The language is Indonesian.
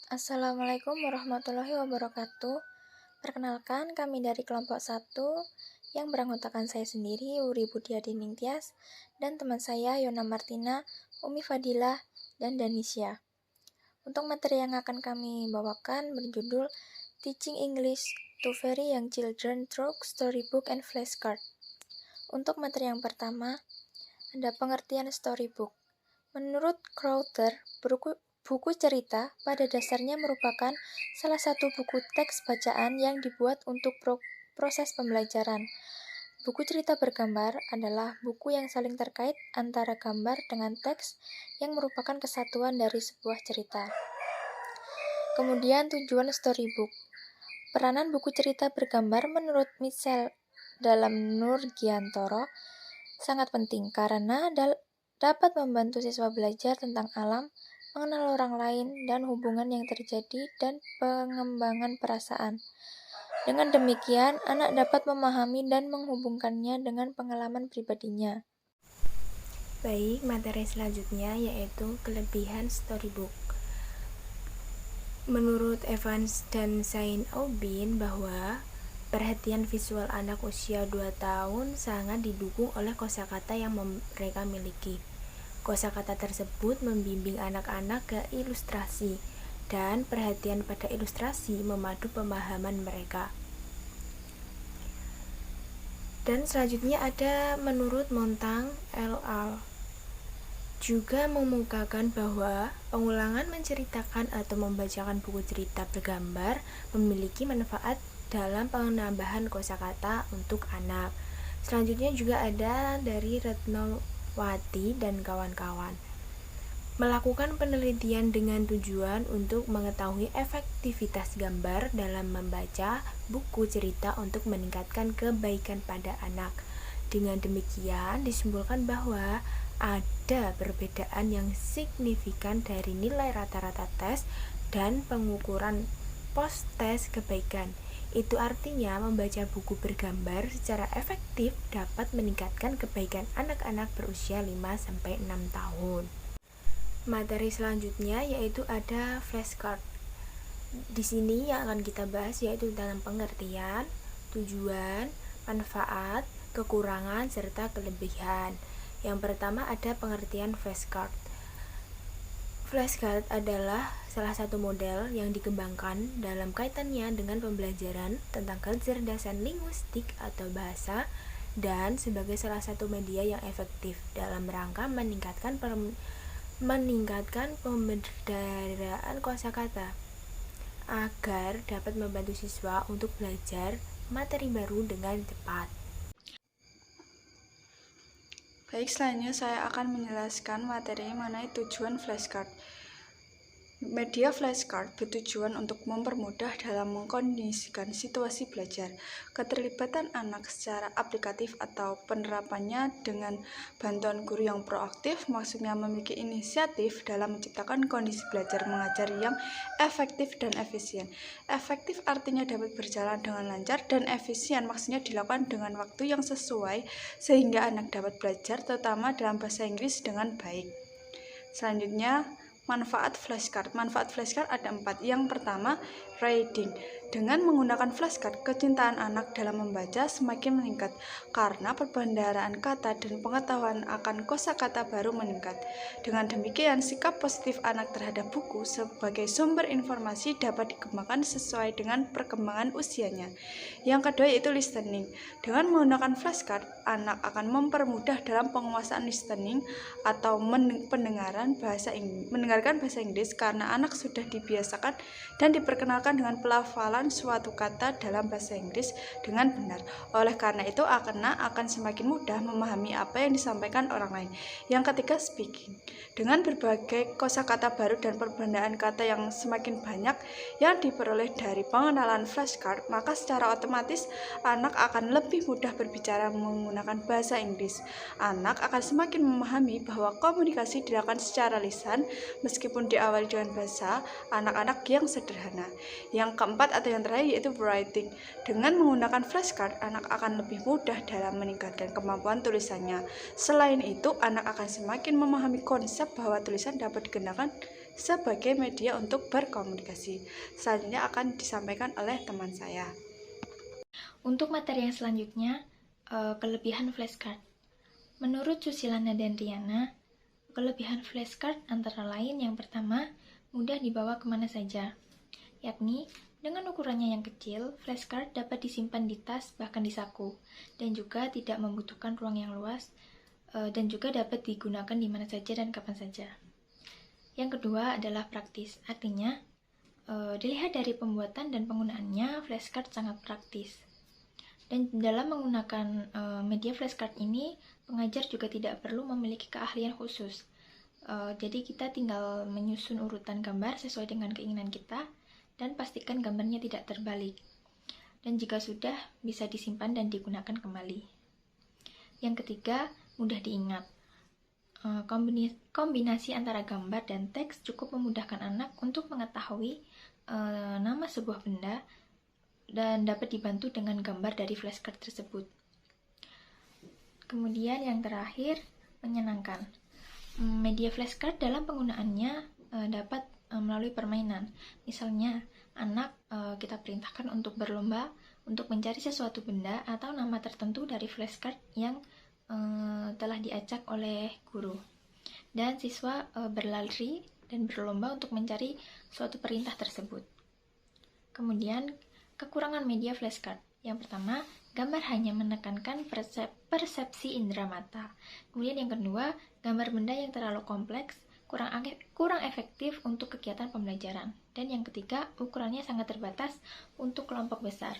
Assalamualaikum warahmatullahi wabarakatuh. Perkenalkan, kami dari kelompok 1 yang beranggotakan saya sendiri, Wuri Budiadi Ningtyas, dan teman saya Yona Martina, Umi Fadilah, dan Danisya. Untuk materi yang akan kami bawakan berjudul Teaching English to Very Young Children Through Storybook and Flashcard. Untuk materi yang pertama, ada pengertian storybook. Menurut Crowther, buku cerita pada dasarnya merupakan salah satu buku teks bacaan yang dibuat untuk proses pembelajaran. Buku cerita bergambar adalah buku yang saling terkait antara gambar dengan teks yang merupakan kesatuan dari sebuah cerita. Kemudian tujuan storybook. Peranan buku cerita bergambar menurut Michel dalam Nurgiantoro sangat penting karena dapat membantu siswa belajar tentang alam, mengenal orang lain, dan hubungan yang terjadi, dan pengembangan perasaan. Dengan demikian, anak dapat memahami dan menghubungkannya dengan pengalaman pribadinya. Baik, materi selanjutnya yaitu kelebihan storybook. Menurut Evans dan Saint Aubin bahwa perhatian visual anak usia 2 tahun sangat didukung oleh kosakata yang mereka miliki. Kosakata tersebut membimbing anak-anak ke ilustrasi, dan perhatian pada ilustrasi memadu pemahaman mereka. Dan selanjutnya ada menurut Montang et al. Juga mengemukakan bahwa pengulangan menceritakan atau membacakan buku cerita bergambar memiliki manfaat dalam penambahan kosakata untuk anak. Selanjutnya juga ada dari Retnowati dan kawan-kawan. Melakukan penelitian dengan tujuan untuk mengetahui efektivitas gambar dalam membaca buku cerita untuk meningkatkan kebaikan pada anak. Dengan demikian disimpulkan bahwa ada perbedaan yang signifikan dari nilai rata-rata tes dan pengukuran post-tes kebaikan. Itu artinya membaca buku bergambar secara efektif dapat meningkatkan kebaikan anak-anak berusia 5-6 tahun. Materi selanjutnya yaitu ada flashcard. Di sini yang akan kita bahas yaitu tentang pengertian, tujuan, manfaat, kekurangan, serta kelebihan. Yang pertama ada pengertian flashcard. Flashcard adalah salah satu model yang dikembangkan dalam kaitannya dengan pembelajaran tentang kecerdasan linguistik atau bahasa dan sebagai salah satu media yang efektif dalam rangka meningkatkan pembendaharaan kosakata agar dapat membantu siswa untuk belajar materi baru dengan cepat. Baik, selanjutnya saya akan menjelaskan materi mengenai tujuan flashcard. Media flashcard bertujuan untuk mempermudah dalam mengkondisikan situasi belajar. Keterlibatan anak secara aplikatif atau penerapannya dengan bantuan guru yang proaktif, maksudnya memiliki inisiatif dalam menciptakan kondisi belajar mengajar yang efektif dan efisien. Efektif artinya dapat berjalan dengan lancar, dan efisien maksudnya dilakukan dengan waktu yang sesuai sehingga anak dapat belajar terutama dalam bahasa Inggris dengan baik. Selanjutnya, manfaat flashcard. Manfaat flashcard ada 4. Yang pertama, reading. Dengan menggunakan flashcard, kecintaan anak dalam membaca semakin meningkat karena perbendaharaan kata dan pengetahuan akan kosakata baru meningkat. Dengan demikian, sikap positif anak terhadap buku sebagai sumber informasi dapat dikembangkan sesuai dengan perkembangan usianya. Yang kedua yaitu listening. Dengan menggunakan flashcard, anak akan mempermudah dalam penguasaan listening atau mendengarkan bahasa Inggris karena anak sudah dibiasakan dan diperkenalkan dengan pelafalan suatu kata dalam bahasa Inggris dengan benar. Oleh karena itu, anak akan semakin mudah memahami apa yang disampaikan orang lain. Yang ketiga, speaking. Dengan berbagai kosakata baru dan perbandingan kata yang semakin banyak yang diperoleh dari pengenalan flashcard, maka secara otomatis anak akan lebih mudah berbicara menggunakan bahasa Inggris. Anak akan semakin memahami bahwa komunikasi dilakukan secara lisan meskipun diawali dengan bahasa anak-anak yang sederhana. Yang keempat atau yang terakhir yaitu writing. Dengan menggunakan flashcard, anak akan lebih mudah dalam meningkatkan kemampuan tulisannya. Selain itu, anak akan semakin memahami konsep bahwa tulisan dapat digunakan sebagai media untuk berkomunikasi. Selanjutnya akan disampaikan oleh teman saya. Untuk materi yang selanjutnya, kelebihan flashcard. Menurut Susilana dan Riana, kelebihan flashcard antara lain yang pertama, mudah dibawa kemana saja. Yakni, dengan ukurannya yang kecil, flashcard dapat disimpan di tas bahkan di saku, dan juga tidak membutuhkan ruang yang luas, dan juga dapat digunakan di mana saja dan kapan saja. Yang kedua adalah praktis, artinya dilihat dari pembuatan dan penggunaannya, flashcard sangat praktis. Dan dalam menggunakan media flashcard ini, pengajar juga tidak perlu memiliki keahlian khusus. Jadi kita tinggal menyusun urutan gambar sesuai dengan keinginan kita, dan pastikan gambarnya tidak terbalik. Dan jika sudah, bisa disimpan dan digunakan kembali. Yang ketiga, mudah diingat. Kombinasi antara gambar dan teks cukup memudahkan anak untuk mengetahui nama sebuah benda dan dapat dibantu dengan gambar dari flashcard tersebut. Kemudian yang terakhir, menyenangkan. Media flashcard dalam penggunaannya dapat melalui permainan. Misalnya, anak kita perintahkan untuk berlomba untuk mencari sesuatu benda atau nama tertentu dari flashcard yang telah diacak oleh guru. Dan siswa berlari dan berlomba untuk mencari suatu perintah tersebut. Kemudian, kekurangan media flashcard. Yang pertama, gambar hanya menekankan persepsi indera mata. Kemudian yang kedua, gambar benda yang terlalu kompleks, kurang efektif untuk kegiatan pembelajaran. Dan yang ketiga, ukurannya sangat terbatas untuk kelompok besar.